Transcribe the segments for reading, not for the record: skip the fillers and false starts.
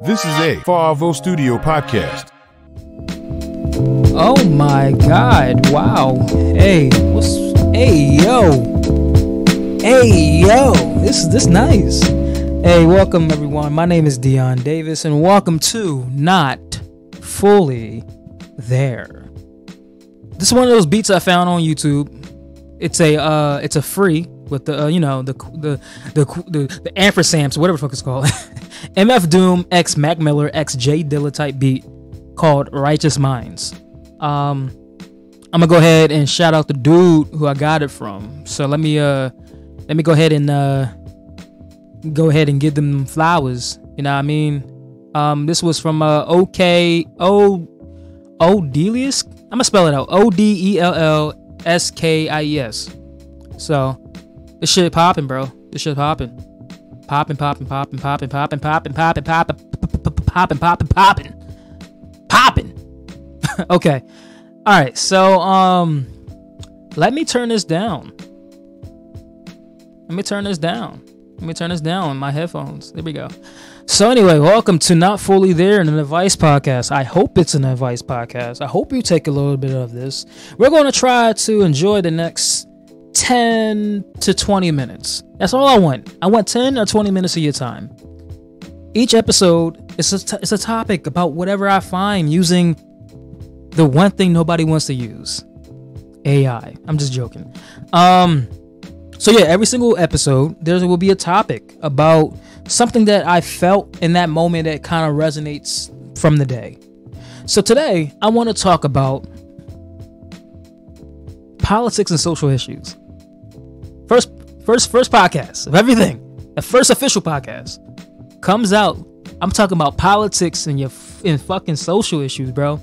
This is a FouAVO Studio podcast. Oh my God! Wow! Hey, Hey yo! This nice. Hey, welcome everyone. My name is Dion Davis, and welcome to Not Fully There. This is one of those beats I found on YouTube. It's a free with the the ampersamps, whatever the fuck it's called. MF Doom X Mac Miller X J Dilla type beat called Righteous Minds. I'm gonna go ahead and shout out the dude who I got it from. So let me go ahead and give them flowers. You know what I mean? This was from Odelius. I'm gonna spell it out. Odellskies. So this shit popping, bro. This shit popping. Popping. Okay. All right. So let me turn this down. Let me turn this down on my headphones. There we go. So anyway, welcome to Not Fully There, an advice podcast. I hope it's an advice podcast. I hope you take a little bit of this. We're going to try to enjoy the next 10 to 20 minutes. That's all I want. I want 10 or 20 minutes of your time. Each episode is a topic about whatever I find using the one thing nobody wants to use, AI. I'm just joking. So yeah, every single episode, there will be a topic about something that I felt in that moment that kind of resonates from the day. So today, I want to talk about politics and social issues. First podcast of everything. The first official podcast comes out. I'm talking about politics and fucking social issues, bro.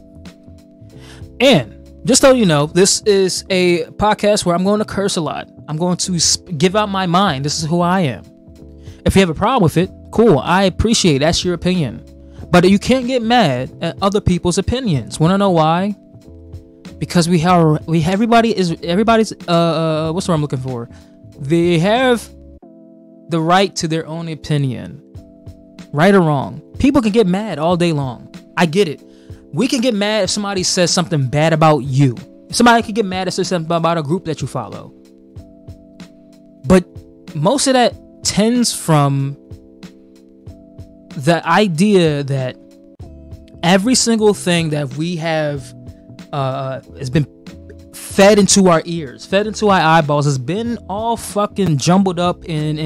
And just so you know, this is a podcast where I'm going to curse a lot. I'm going to give out my mind. This is who I am. If you have a problem with it, cool. I appreciate that's your opinion. But you can't get mad at other people's opinions. Want to know why? Because everybody's what's the word I'm looking for? They have the right to their own opinion. Right or wrong. People can get mad all day long. I get it. We can get mad if somebody says something bad about you. Somebody can get mad if says something about a group that you follow. But most of that tends from the idea that every single thing that we have has been fed into our ears, fed into our eyeballs, has been all fucking jumbled up and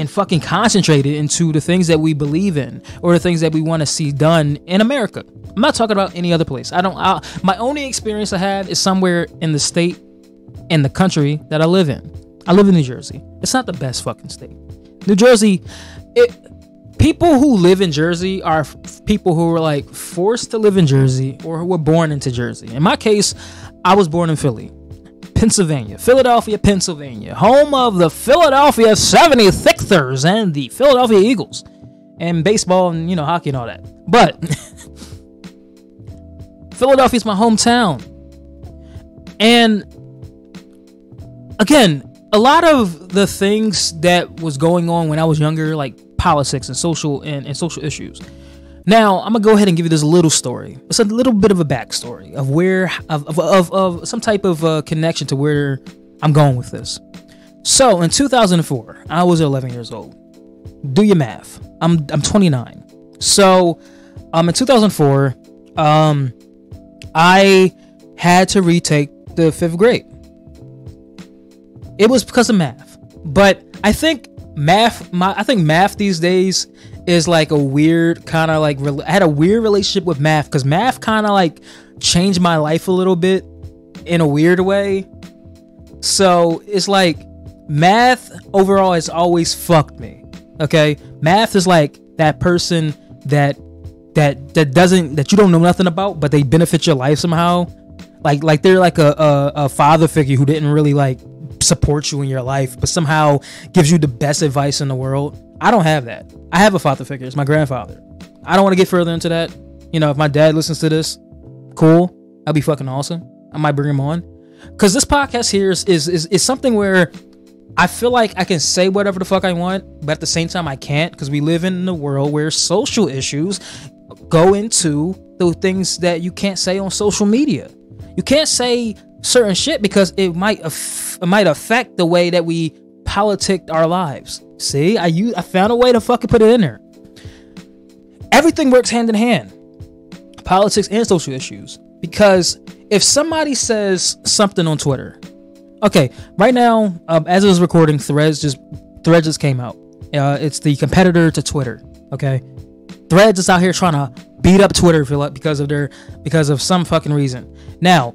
fucking concentrated into the things that we believe in or the things that we want to see done in America. I'm not talking about any other place. My only experience I have is somewhere in the state, in the country that I live in. I live in New Jersey. It's not the best fucking state. New Jersey, people who live in Jersey are people who were like forced to live in Jersey or who were born into Jersey. In my case, I was born in Philadelphia, Pennsylvania, home of the Philadelphia 76ers and the Philadelphia Eagles, and baseball and hockey and all that. But Philadelphia is my hometown, and again, a lot of the things that was going on when I was younger, like politics and social issues. Now, I'm gonna go ahead and give you this little story. It's a little bit of a backstory of where of some type of connection to where I'm going with this. So, in 2004, I was 11 years old. Do your math. I'm 29. So, in 2004, I had to retake the 5th grade. It was because of math, but I think math these days is like a weird kind of like I had a weird relationship with math because math kind of like changed my life a little bit in a weird way. So it's like math overall has always fucked me. Okay, math is like that person that you don't know nothing about, but they benefit your life somehow. Like they're like a father figure who didn't really like support you in your life, but somehow gives you the best advice in the world. I don't have that. I have a father figure. It's my grandfather. I don't want to get further into that. If my dad listens to this, cool. That'd be fucking awesome. I might bring him on. Because this podcast here is something where I feel like I can say whatever the fuck I want, but at the same time I can't, because we live in a world where social issues go into the things that you can't say on social media. You can't say certain shit because it might affect the way that we politic our lives. See, I found a way to fucking put it in there. Everything works hand in hand, politics and social issues. Because if somebody says something on Twitter, okay, right now, as I was recording, Threads just came out. It's the competitor to Twitter. Okay, Threads is out here trying to beat up Twitter because of some fucking reason. Now,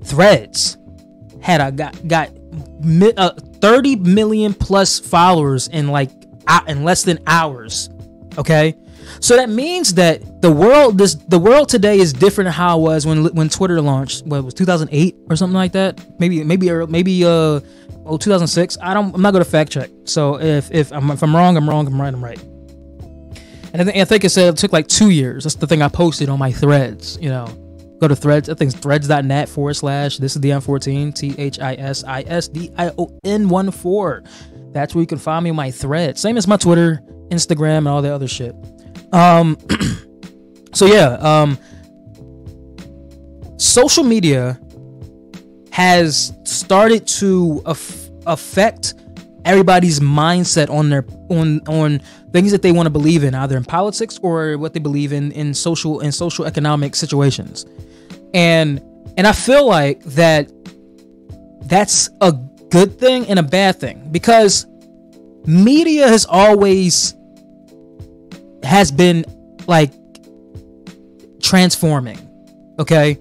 Threads got 30 million plus followers in less than hours. Okay, so that means that the world today is different than how it was when Twitter launched. What, it was 2008 or something like that? Maybe 2006. I'm not gonna fact check. So if I'm wrong, I'm wrong. I'm right, I'm right. And I think it said it took like 2 years. That's the thing I posted on my Threads. You know, go to Threads. I think it's threads.net / this is Dion14 THISISDION14. That's where you can find me on my Thread. Same as my Twitter, Instagram, and all that other shit. So yeah, social media has started to affect everybody's mindset on things that they want to believe in, either in politics or what they believe in social economic situations. And I feel like that's a good thing and a bad thing, because media has been like transforming. Okay,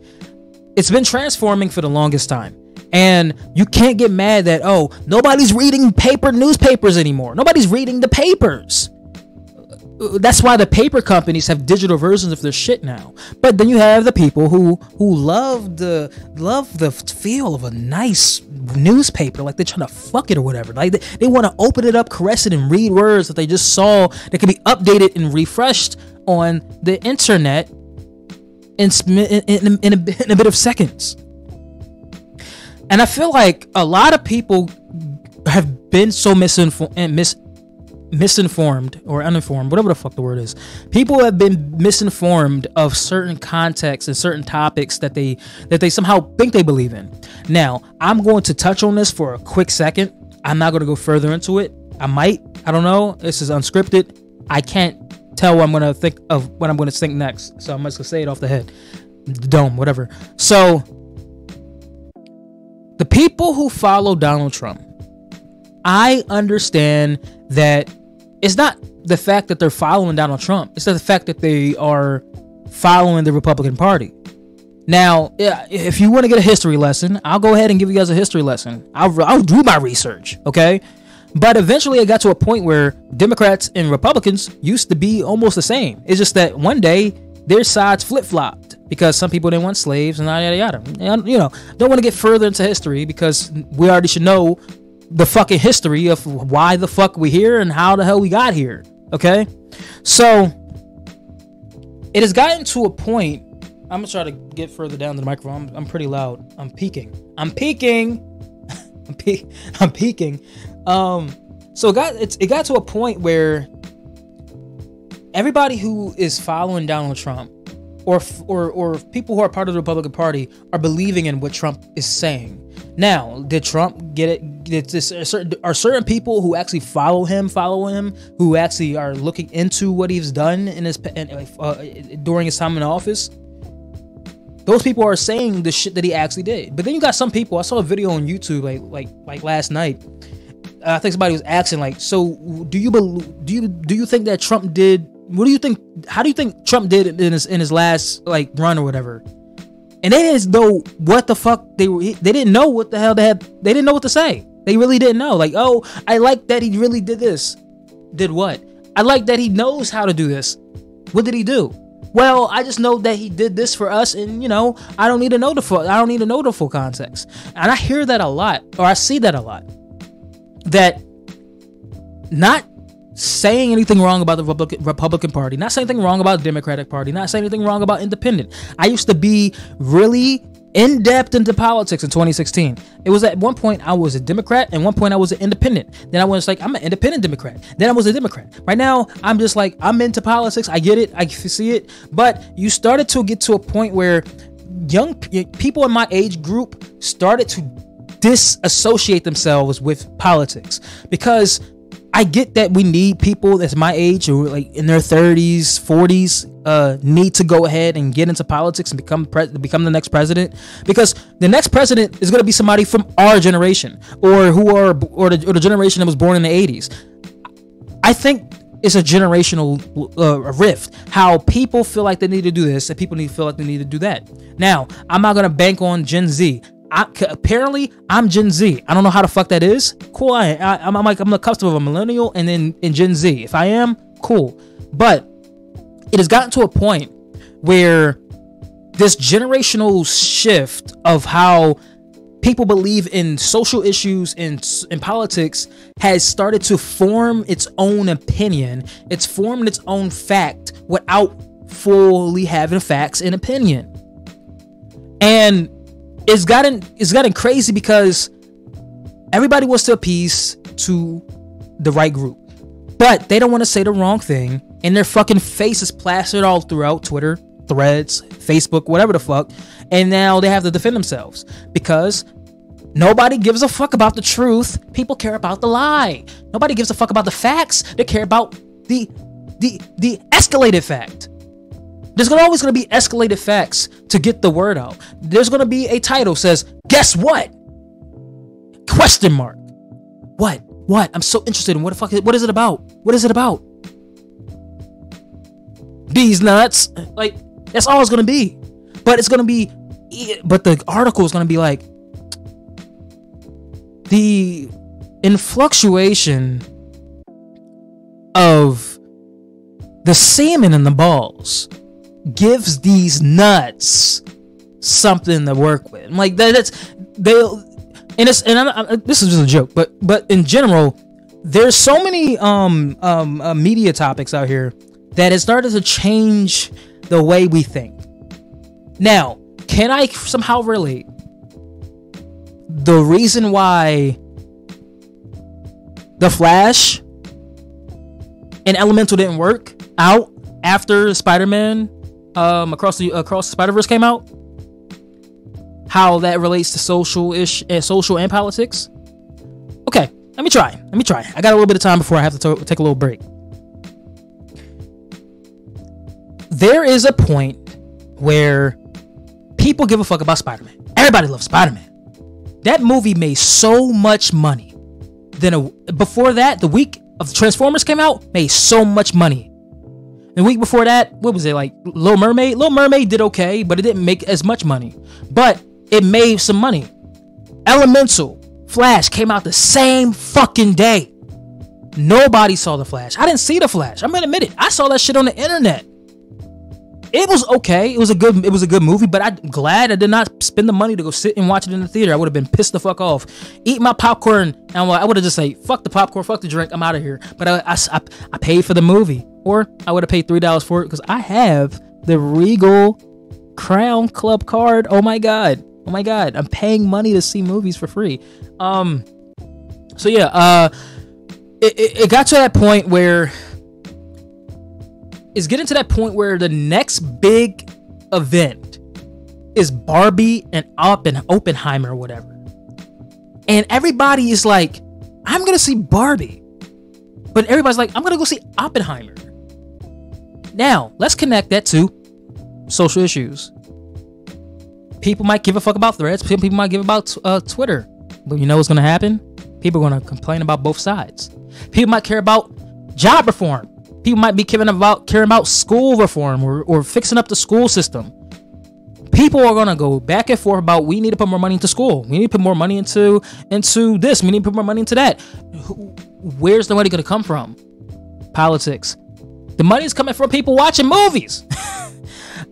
it's been transforming for the longest time, and you can't get mad that nobody's reading newspapers anymore. Nobody's reading the papers. That's why the paper companies have digital versions of their shit now. But then you have the people who love the feel of a nice newspaper, like they're trying to fuck it or whatever. Like they want to open it up, caress it, and read words that they just saw that can be updated and refreshed on the internet in a bit of seconds. And I feel like a lot of people have been so misinformed or uninformed, whatever the fuck the word is. People have been misinformed of certain contexts and certain topics that they somehow think they believe in. Now, I'm going to touch on this for a quick second. I'm not going to go further into it. I don't know. This is unscripted. I can't tell what I'm going to think of, what I'm going to think next. So I'm just going to say it off the head. The dome, whatever. So the people who follow Donald Trump, I understand that it's not the fact that they're following Donald Trump. It's the fact that they are following the Republican Party. Now, if you want to get a history lesson, I'll go ahead and give you guys a history lesson. I'll do my research, okay? But eventually it got to a point where Democrats and Republicans used to be almost the same. It's just that one day their sides flip-flopped because some people didn't want slaves and yada yada. And, you know, don't want to get further into history because we already should know the fucking history of why the fuck we here and how the hell we got here. Okay, so it has gotten to a point. I'm gonna try to get further down to the microphone. I'm pretty loud. I'm peaking. I'm peaking. So it got to a point where everybody who is following Donald Trump or people who are part of the Republican Party are believing in what Trump is saying. Now, did Trump get it? Are certain people who actually follow him, who actually are looking into what he's done in during his time in office? Those people are saying the shit that he actually did. But then you got some people. I saw a video on YouTube like last night. I think somebody was asking so do you think that Trump did? What do you think? How do you think Trump did in his last run or whatever? And they didn't know what the fuck they didn't know what the hell they didn't know what to say. They really didn't know. I like that he really did this. Did what? I like that he knows how to do this. What did he do? Well, I just know that he did this for us, and I don't need to know the full context. And I hear that a lot, or I see that a lot. That not saying anything wrong about the Republican Party, not saying anything wrong about the Democratic Party, not saying anything wrong about independent. I used to be really in depth into politics in 2016. It was at one point I was a Democrat, and one point I was an independent. Then I was like, I'm an independent Democrat. Then I was a Democrat. Right now, I'm just like, I'm into politics. I get it. I see it. But you started to get to a point where young people in my age group started to disassociate themselves with politics, because I get that we need people that's my age or like in their 30s, 40s, need to go ahead and get into politics and become the next president, because the next president is going to be somebody from our generation or the generation that was born in the 80s. I think it's a generational rift. How people feel like they need to do this and people feel like they need to do that. Now, I'm not going to bank on Gen Z. Apparently, I'm Gen Z. I don't know how the fuck that is. Cool. I'm the cusp of a millennial and then in Gen Z. If I am, cool. But it has gotten to a point where this generational shift of how people believe in social issues in politics has started to form its own opinion. It's formed its own fact without fully having facts and opinion. And it's gotten crazy because everybody wants to appease to the right group, but they don't want to say the wrong thing, and their fucking face is plastered all throughout Twitter, Threads, Facebook, whatever the fuck, and now they have to defend themselves because nobody gives a fuck about the truth. People care about the lie. Nobody gives a fuck about the facts. They care about the escalated fact. There's always going to be escalated facts to get the word out. There's going to be a title says, guess what? Question mark. What? I'm so interested in what is it about? What is it about? These nuts. Like, that's all it's going to be. But the article is going to be like, the influctuation of the semen in the balls gives these nuts something to work with. I'm like, this is just a joke, but in general, there's so many media topics out here that has started to change the way we think. Now, can I somehow relate the reason why The Flash and Elemental didn't work out after Spider-Man Across the Spider-Verse came out? How that relates to social and politics? Okay, let me try. I got a little bit of time before I have to take a little break. There is a point where people give a fuck about Spider-Man. Everybody loves Spider-Man. That movie made so much money. Then before that, the week of Transformers came out, made so much money. The week before that, what was it, like Little Mermaid? Little Mermaid did okay, but it didn't make as much money. But it made some money. Elemental, Flash came out the same fucking day. Nobody saw The Flash. I didn't see The Flash. I'm gonna admit it. I saw that shit on the internet. It was okay. It was a good movie, but I'm glad I did not spend the money to go sit and watch it in the theater. I would have been pissed the fuck off. Eat my popcorn, and I would have just said, fuck the popcorn, fuck the drink, I'm out of here. But I paid for the movie. Or I would have paid $3 for it because I have the Regal Crown Club card. Oh my god. I'm paying money to see movies for free. So yeah, it got to that point where it's getting to that point where the next big event is Barbie and Oppenheimer or whatever. And everybody is like, I'm going to see Barbie. But everybody's like, I'm going to go see Oppenheimer. Now, let's connect that to social issues. People might give a fuck about Threads. People might give about Twitter. But you know what's going to happen? People are going to complain about both sides. People might care about job reform. People might be caring about school reform or fixing up the school system. People are going to go back and forth about, we need to put more money into school. We need to put more money into this. We need to put more money into that. Where's the money going to come from? Politics. The money is coming from people watching movies. All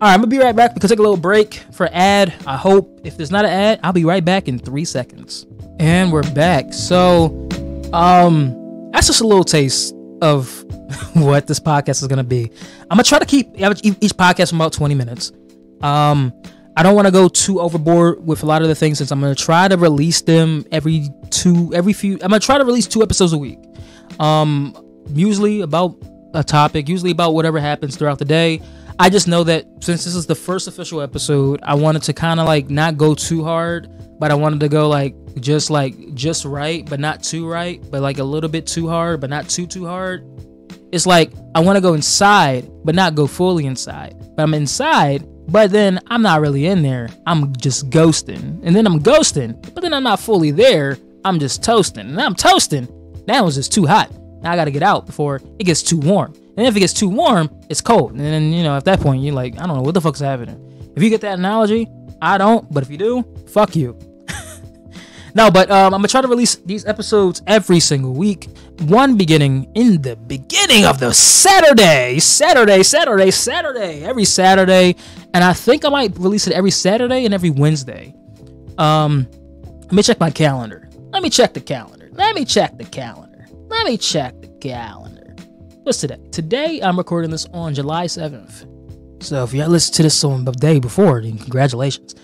right, I'm going to be right back. We're going to take a little break for ad. I hope if there's not an ad, I'll be right back in 3 seconds. And we're back. So, that's just a little taste of what this podcast is going to be. I'm going to try to keep each podcast from about 20 minutes. I don't want to go too overboard with a lot of the things, since I'm gonna try to release them I'm gonna try to release 2 episodes a week. Usually about a topic, usually about whatever happens throughout the day. I just know that since this is the first official episode, I wanted to kind of like not go too hard, but I wanted to go just right, but not too right, but like a little bit too hard, but not too hard. It's like I want to go inside, but not go fully inside. But I'm inside, but then I'm not really in there. I'm just ghosting. And then I'm ghosting, but then I'm not fully there. I'm just toasting. And I'm toasting. Now it's just too hot. Now I got to get out before it gets too warm. And if it gets too warm, it's cold. And then, at that point, you're like, I don't know what the fuck's happening. If you get that analogy, I don't. But if you do, fuck you. No, but I'm going to try to release these episodes every single week. One beginning in the beginning of the Saturday. Every Saturday. And I think I might release it every Saturday and every Wednesday. Let me check my calendar. Let me check the calendar. What's today? Today, I'm recording this on July 7th. So if you listened to this on the day before, then congratulations.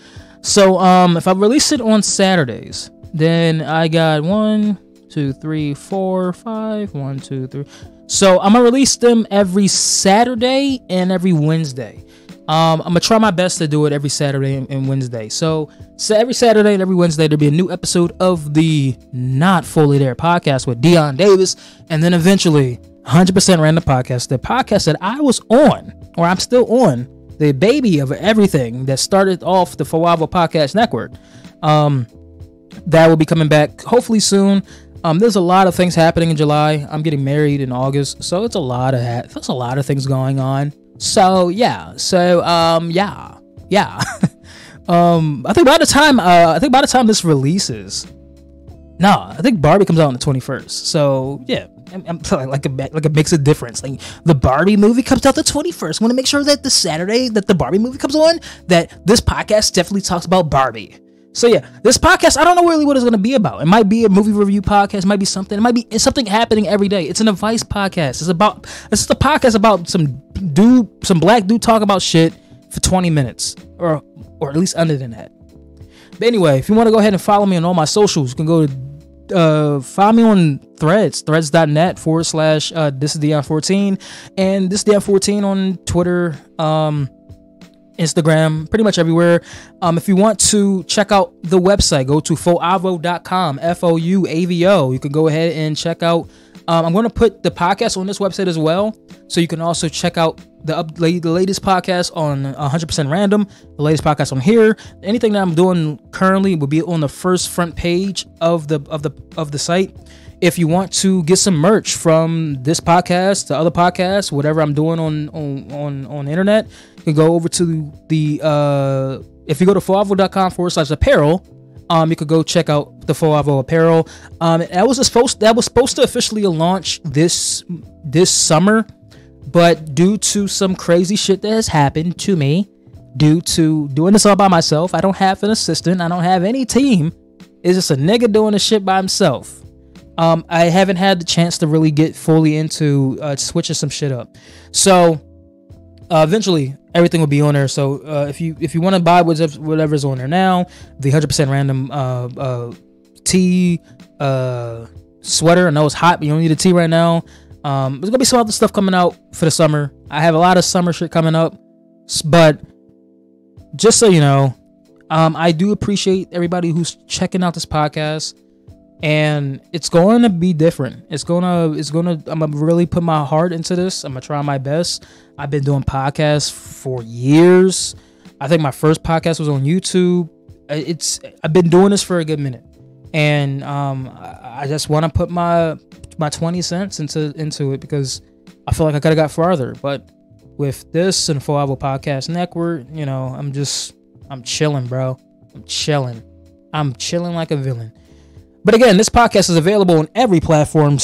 So if I release it on Saturdays, then I got 1, 2, 3, 4, 5. 1, 2, 3. So I'm gonna release them every Saturday and every Wednesday. I'm gonna try my best to do it every Saturday and Wednesday. So every Saturday and every Wednesday there'll be a new episode of the Not Fully There podcast with Dion Davis, and then eventually 100% Random Podcast, the podcast that I was on, or I'm still on, the baby of everything that started off the FouAVO podcast network. That will be coming back hopefully soon. There's a lot of things happening in July. I'm getting married in August, so there's a lot of things going on. So yeah. I think by the time this releases, I think Barbie comes out on the 21st. So yeah, I'm like it makes a difference. Like the Barbie movie comes out the 21st. I want to make sure that the Saturday that the Barbie movie comes on, that this podcast definitely talks about Barbie. So yeah, this podcast, I don't know really what it's going to be about. It might be a movie review podcast. It might be something. It might be something happening every day. It's an advice podcast. It's just a podcast about some black dude talk about shit for 20 minutes or at least under than that. But anyway, if you want to go ahead and follow me on all my socials, you can go to find me on threads.net / this is Dion14, and this is Dion14 on Twitter, Instagram, pretty much everywhere. If you want to check out the website, go to FouAVO.com, FouAVO. You can go ahead and check out. I'm going to put the podcast on this website as well, so you can also check out the latest podcast on 100% Random, the latest podcast on here. Anything that I'm doing currently will be on the first front page of the site. If you want to get some merch from this podcast, the other podcasts, whatever I'm doing on the internet, you can go over to the if you go to FouAVO.com /apparel, you could go check out the FouAVO apparel. That was supposed to officially launch this summer, but due to some crazy shit that has happened to me, due to doing this all by myself, I don't have an assistant, I don't have any team. It's just a nigga doing this shit by himself. I haven't had the chance to really get fully into switching some shit up. So eventually everything will be on there. So if you want to buy whatever's on there now, the 100% Random tee, sweater. I know it's hot, but you don't need a tee right now. There's gonna be some other stuff coming out for the summer. I have a lot of summer shit coming up, but just so you know, I do appreciate everybody who's checking out this podcast. And it's going to be different. I'm gonna really put my heart into this. I'm gonna try my best. I've been doing podcasts for years. I think my first podcast was on YouTube. I've been doing this for a good minute, and I just want to put my 20 cents into it, because I feel like I could have got farther. But with this and FouAVO Podcast Network, I'm chilling, bro. I'm chilling like a villain. But again, this podcast is available on every platform: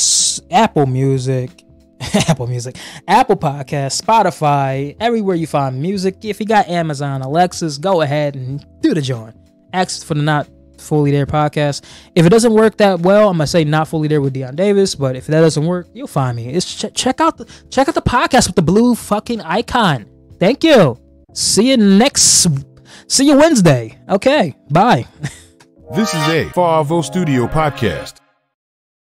Apple Music, Apple Podcasts, Spotify, everywhere you find music. If you got Amazon Alexas, go ahead and do the join. Ask for the Not Fully There podcast. If it doesn't work that well, I'm gonna say Not Fully There with Dion Davis. But if that doesn't work, you'll find me. It's check out the podcast with the blue fucking icon. Thank you. See you next See you Wednesday. Okay, bye. This is a FouAVO Studio podcast.